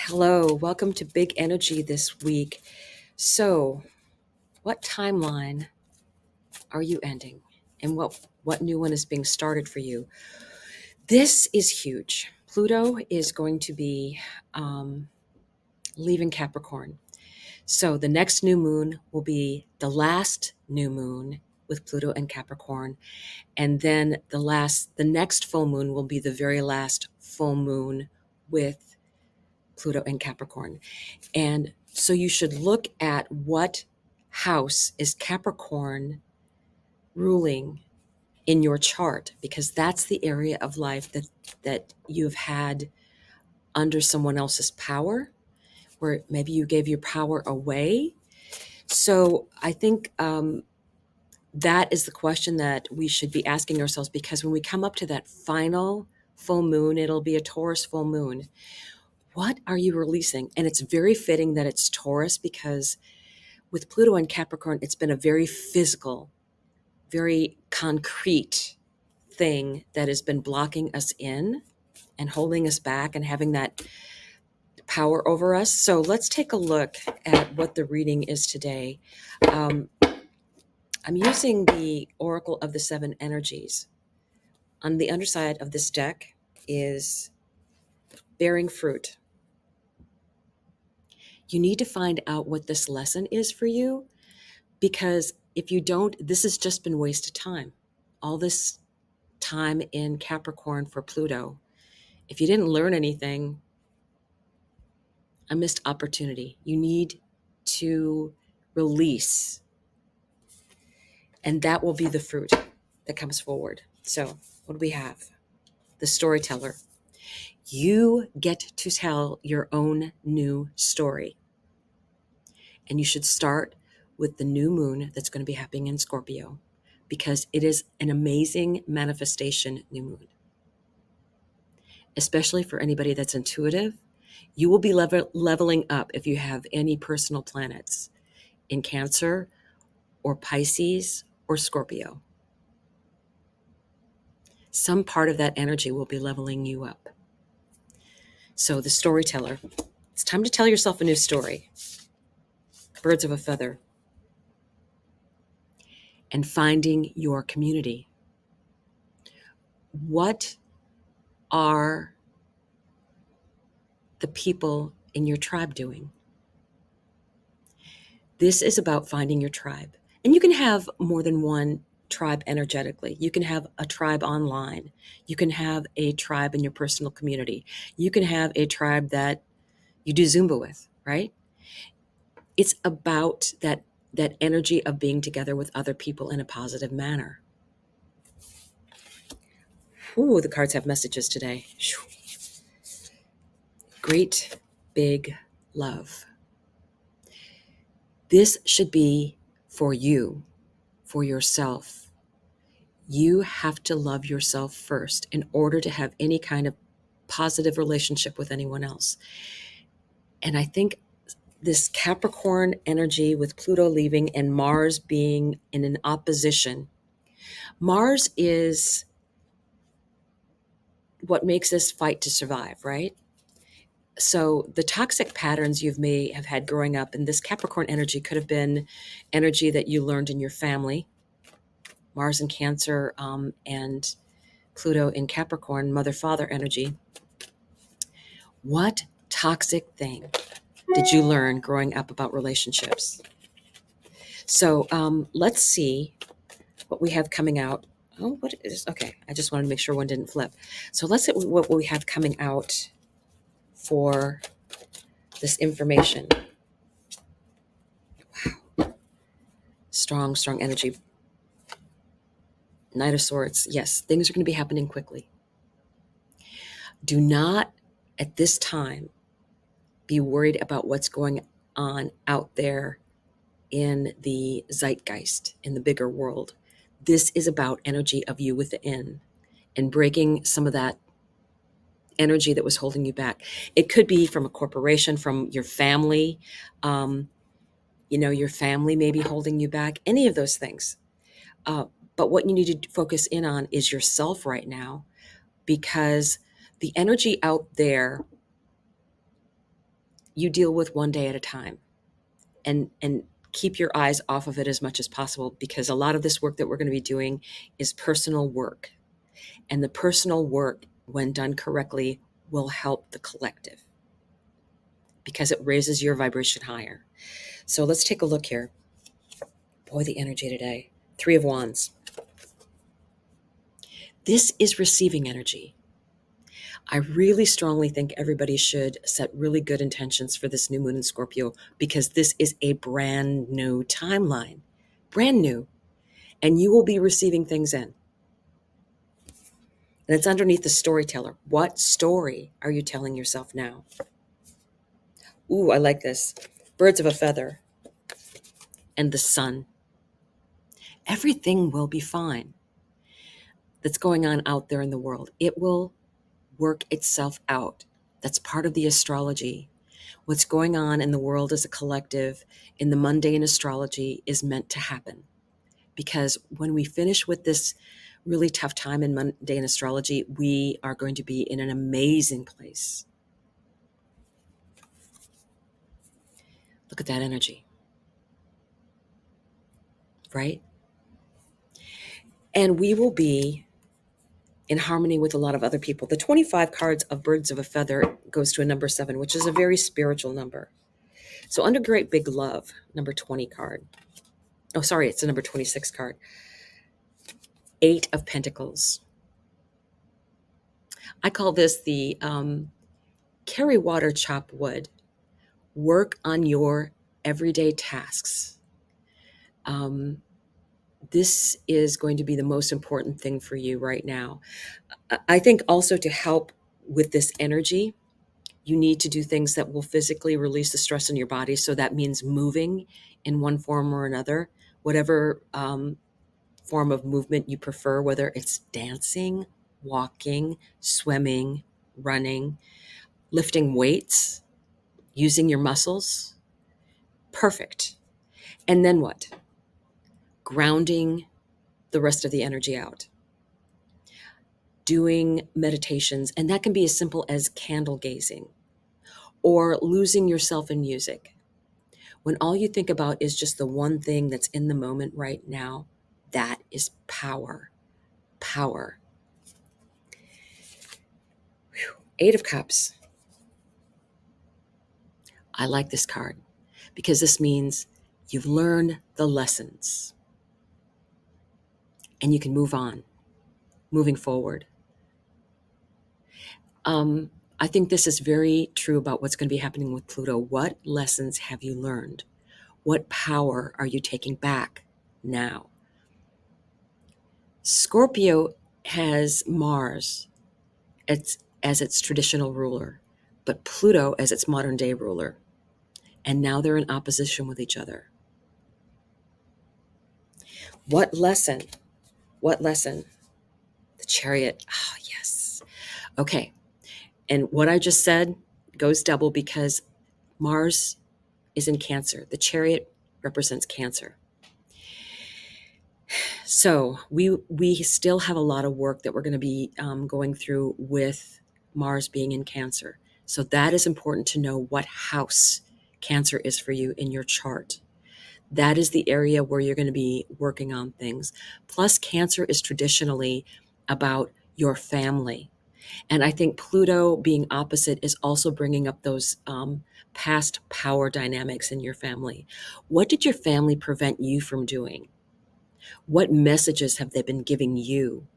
Hello, welcome to Big Energy this week. So, what timeline are you ending, and what new one is being started for you? This is huge. Pluto is going to be leaving Capricorn. So the next new moon will be the last new moon with Pluto and Capricorn, and then the next full moon will be the very last full moon with Pluto and Capricorn. And so you should look at what house is Capricorn ruling in your chart, because that's the area of life that you've had under someone else's power, where maybe you gave your power away. So I think that is the question that we should be asking ourselves, because when we come up to that final full moon, it'll be a Taurus full moon. What are you releasing? And it's very fitting that it's Taurus, because with Pluto and Capricorn, it's been a very physical, very concrete thing that has been blocking us in and holding us back and having that power over us. So let's take a look at what the reading is today. I'm using the Oracle of the Seven Energies. On the underside of this deck is bearing fruit. You need to find out what this lesson is for you, because if you don't, this has just been wasted time. All this time in Capricorn for Pluto. If you didn't learn anything, a missed opportunity. You need to release, and that will be the fruit that comes forward. So, what do we have? The storyteller. You get to tell your own new story. And you should start with the new moon that's going to be happening in Scorpio, because it is an amazing manifestation new moon. Especially for anybody that's intuitive, you will be leveling up if you have any personal planets in Cancer or Pisces or Scorpio. Some part of that energy will be leveling you up. So the storyteller, it's time to tell yourself a new story. Birds of a feather. And finding your community. What are the people in your tribe doing? This is about finding your tribe. And you can have more than one tribe energetically. You can have a tribe online. You can have a tribe in your personal community. You can have a tribe that you do Zumba with, right? It's about that energy of being together with other people in a positive manner. Ooh, the cards have messages today. Great big love. This should be for you, for yourself. You have to love yourself first in order to have any kind of positive relationship with anyone else. And I think this Capricorn energy with Pluto leaving and Mars being in an opposition. Mars is what makes us fight to survive, right? So the toxic patterns you may have had growing up, and this Capricorn energy could have been energy that you learned in your family. Mars in Cancer and Pluto in Capricorn, mother-father energy. What toxic thing did you learn growing up about relationships? So let's see what we have coming out. Oh, what is, okay, I just wanted to make sure one didn't flip. So let's see what we have coming out for this information. Wow. Strong energy. Knight of Swords. Yes, things are going to be happening quickly. Do not, at this time, be worried about what's going on out there in the zeitgeist, in the bigger world. This is about energy of you within and breaking some of that energy that was holding you back. It could be from a corporation, from your family. Your family may be holding you back, any of those things. But what you need to focus in on is yourself right now, because the energy out there you deal with one day at a time, and keep your eyes off of it as much as possible, because a lot of this work that we're going to be doing is personal work. And the personal work, when done correctly, will help the collective because it raises your vibration higher. So let's take a look here. Boy, the energy today. Three of Wands. This is receiving energy. I really strongly think everybody should set really good intentions for this new moon in Scorpio, because this is a brand new timeline. Brand new. And you will be receiving things in. And it's underneath the storyteller. What story are you telling yourself now? Ooh, I like this. Birds of a feather and the sun. Everything will be fine that's going on out there in the world. It will work itself out. That's part of the astrology. What's going on in the world as a collective in the mundane astrology is meant to happen. Because when we finish with this really tough time in mundane astrology, we are going to be in an amazing place. Look at that energy, right? And we will be in harmony with a lot of other people. The 25 cards of Birds of a Feather goes to a number 7, which is a very spiritual number. So under Great Big Love, number 20 card. Oh, sorry, it's a number 26 card. 8 of Pentacles. I call this the carry water, chop wood. Work on your everyday tasks. This is going to be the most important thing for you right now. I think also to help with this energy, you need to do things that will physically release the stress in your body. So that means moving in one form or another, whatever form of movement you prefer, whether it's dancing, walking, swimming, running, lifting weights, using your muscles. Perfect. And then what? Grounding the rest of the energy out. Doing meditations, and that can be as simple as candle gazing or losing yourself in music. When all you think about is just the one thing that's in the moment right now, that is power. Power. Whew. 8 of Cups. I like this card because this means you've learned the lessons and you can move on, moving forward. I think this is very true about what's going to be happening with Pluto. What lessons have you learned? What power are you taking back now? Scorpio has Mars as its traditional ruler, but Pluto as its modern day ruler. And now they're in opposition with each other. What lesson? What lesson? The Chariot. Oh, yes. Okay. And what I just said goes double because Mars is in Cancer. The Chariot represents Cancer. So we still have a lot of work that we're going to be going through with Mars being in Cancer. So that is important to know what house Cancer is for you in your chart. That is the area where you're going to be working on things. Plus, Cancer is traditionally about your family. And I think Pluto being opposite is also bringing up those past power dynamics in your family. What did your family prevent you from doing? What messages have they been giving you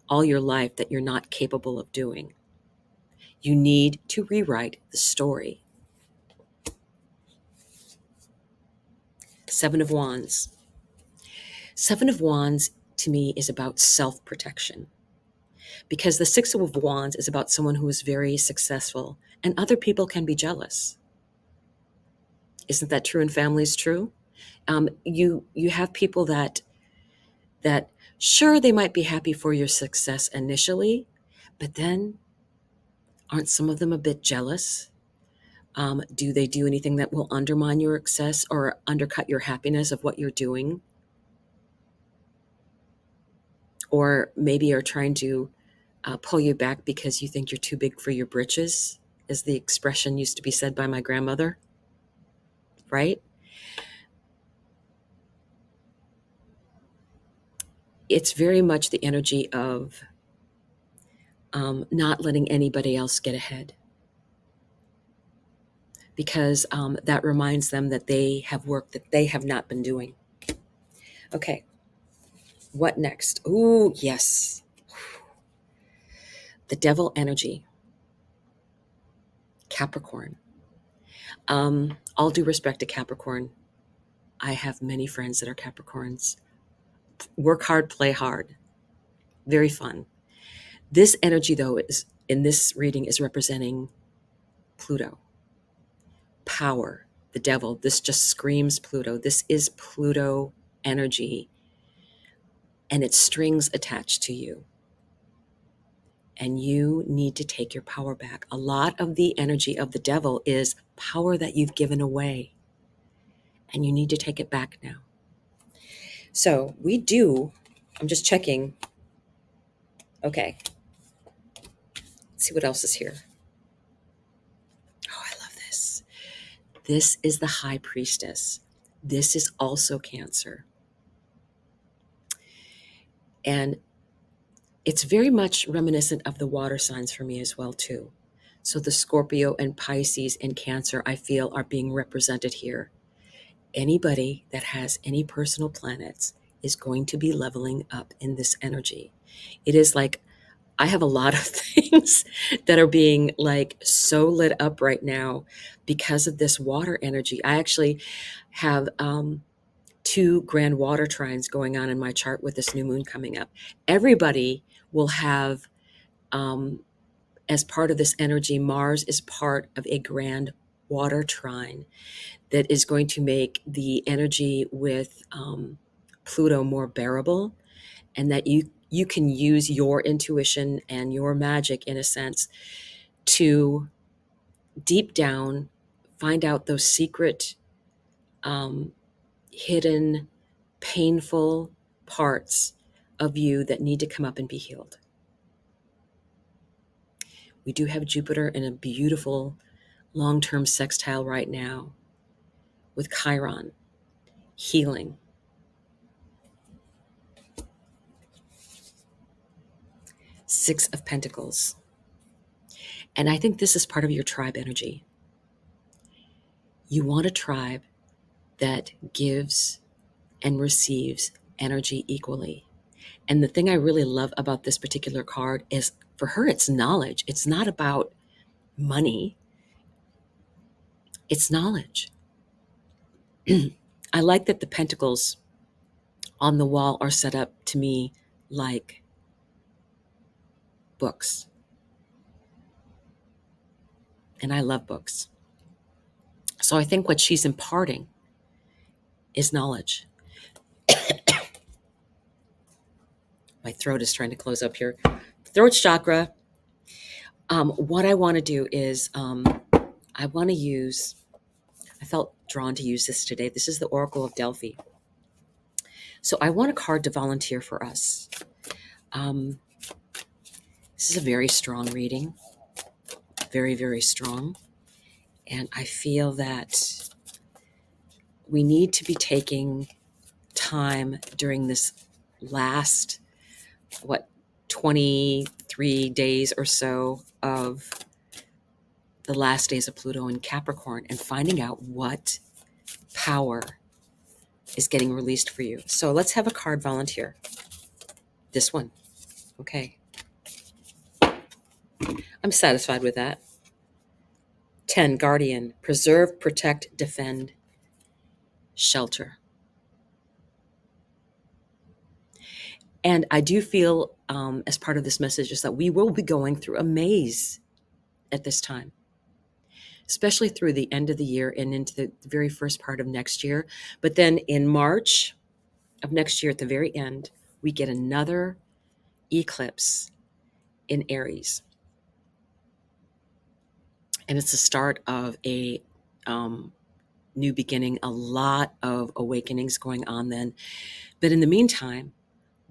all your life that you're not capable of doing? You need to rewrite the story. 7 of Wands. 7 of Wands to me is about self-protection, because the 6 of Wands is about someone who is very successful and other people can be jealous. Isn't that true in families? True. You have people that sure, they might be happy for your success initially, but then aren't some of them a bit jealous? Do they do anything that will undermine your success or undercut your happiness of what you're doing? Or maybe are trying to pull you back because you think you're too big for your britches? as the expression used to be said by my grandmother, right? It's very much the energy of not letting anybody else get ahead, because that reminds them that they have work that they have not been doing. Okay, what next? Ooh, yes. The devil energy, Capricorn. All due respect to Capricorn, I have many friends that are Capricorns. Work hard, play hard. Very fun. This energy, though, is in this reading is representing Pluto, power, the devil. This just screams Pluto. This is Pluto energy, and it's strings attached to you. And you need to take your power back. A lot of the energy of the devil is power that you've given away, and you need to take it back now. So I'm just checking. Okay, let's see what else is here. Oh, I love this. This is the High Priestess. This is also Cancer. And it's very much reminiscent of the water signs for me as well, too. So the Scorpio and Pisces and Cancer, I feel, are being represented here. Anybody that has any personal planets is going to be leveling up in this energy. It is like I have a lot of things that are being like so lit up right now because of this water energy. I actually have 2 grand water trines going on in my chart with this new moon coming up. Everybody will have, as part of this energy, Mars is part of a grand water trine that is going to make the energy with Pluto more bearable, and that you can use your intuition and your magic, in a sense, to deep down find out those secret, hidden, painful parts of you that need to come up and be healed. We do have Jupiter in a beautiful long-term sextile right now with Chiron, healing. Six of Pentacles. And I think this is part of your tribe energy. You want a tribe that gives and receives energy equally. And the thing I really love about this particular card is, for her, it's knowledge. It's not about money. It's knowledge. I like that the pentacles on the wall are set up to me like books. And I love books. So I think what she's imparting is knowledge. My throat is trying to close up here. Throat chakra. What I want to do is I want to use, I felt drawn to use this today. This is the Oracle of Delphi. So I want a card to volunteer for us. This is a very strong reading. Very, very strong. And I feel that we need to be taking time during this last, 23 days or so of the last days of Pluto in Capricorn, and finding out what power is getting released for you. So let's have a card volunteer. This one. Okay. I'm satisfied with that. 10, Guardian. Preserve, protect, defend, shelter. And I do feel, as part of this message, is that we will be going through a maze at this time, especially through the end of the year and into the very first part of next year. But then in March of next year, at the very end, we get another eclipse in Aries. And it's the start of a new beginning, a lot of awakenings going on then. But in the meantime,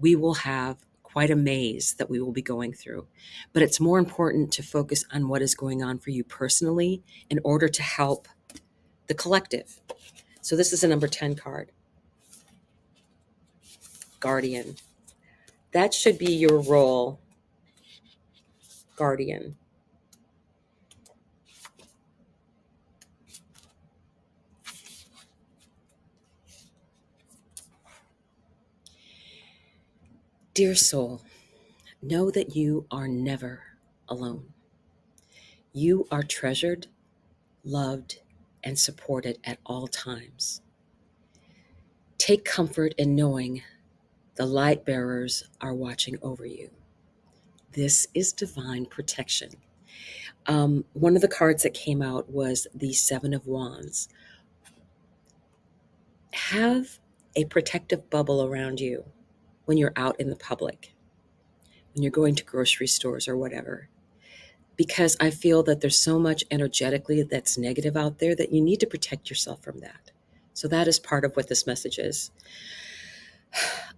we will have quite a maze that we will be going through. But it's more important to focus on what is going on for you personally in order to help the collective. So this is a number 10 card, Guardian. That should be your role, Guardian. Dear soul, know that you are never alone. You are treasured, loved, and supported at all times. Take comfort in knowing the light bearers are watching over you. This is divine protection. One of the cards that came out was the Seven of Wands. Have a protective bubble around you when you're out in the public, when you're going to grocery stores or whatever, because I feel that there's so much energetically that's negative out there that you need to protect yourself from that. So that is part of what this message is.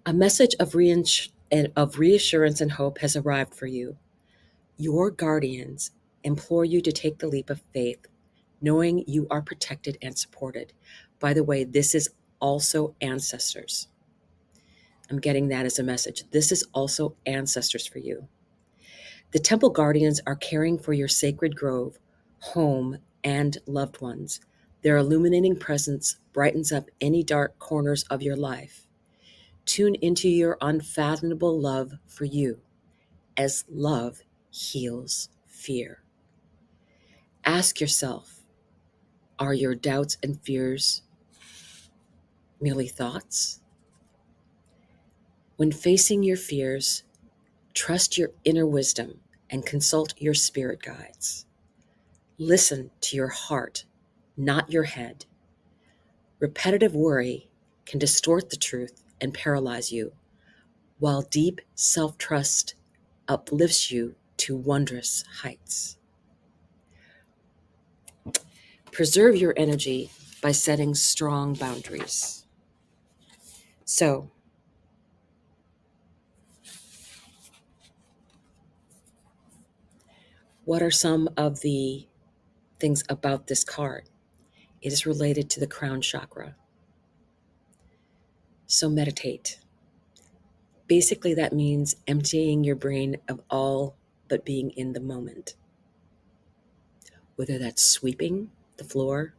A message of reassurance and hope has arrived for you. Your guardians implore you to take the leap of faith, knowing you are protected and supported. By the way, this is also ancestors. I'm getting that as a message. This is also ancestors for you. The temple guardians are caring for your sacred grove, home, and loved ones. Their illuminating presence brightens up any dark corners of your life. Tune into your unfathomable love for you, as love heals fear. Ask yourself, are your doubts and fears merely thoughts? When facing your fears, trust your inner wisdom and consult your spirit guides. Listen to your heart, not your head. Repetitive worry can distort the truth and paralyze you, while deep self-trust uplifts you to wondrous heights. Preserve your energy by setting strong boundaries. So, what are some of the things about this card? It is related to the crown chakra. So meditate. Basically, that means emptying your brain of all but being in the moment. Whether that's sweeping the floor,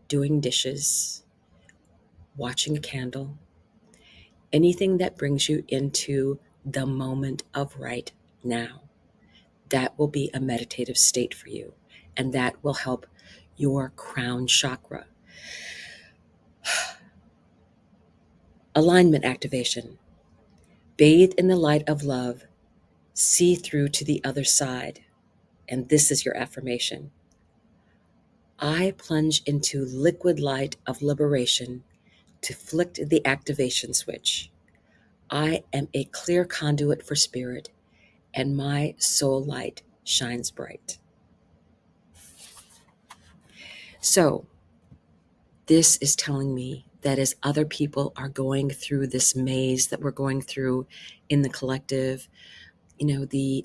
doing dishes, watching a candle, anything that brings you into the moment of right now. That will be a meditative state for you, and that will help your crown chakra. Alignment activation. Bathe in the light of love, see through to the other side. And this is your affirmation. I plunge into liquid light of liberation to flick the activation switch. I am a clear conduit for spirit, and my soul light shines bright. So, this is telling me that as other people are going through this maze that we're going through in the collective, the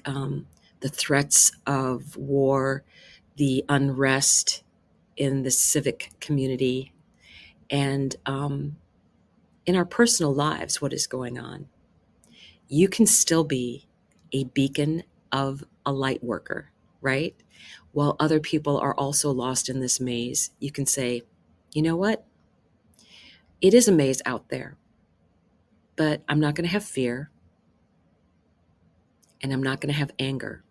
threats of war, the unrest in the civic community, and in our personal lives, what is going on, you can still be a beacon of a light worker, right? While other people are also lost in this maze, you can say, you know what? It is a maze out there, but I'm not going to have fear, and I'm not going to have anger.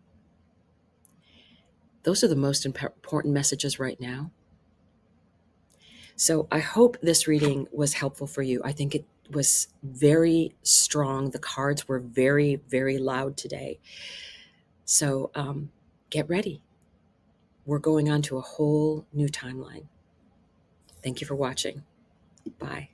Those are the most important messages right now. So I hope this reading was helpful for you. I think it was very strong. The cards were very, very loud today. So get ready. We're going on to a whole new timeline. Thank you for watching. Bye.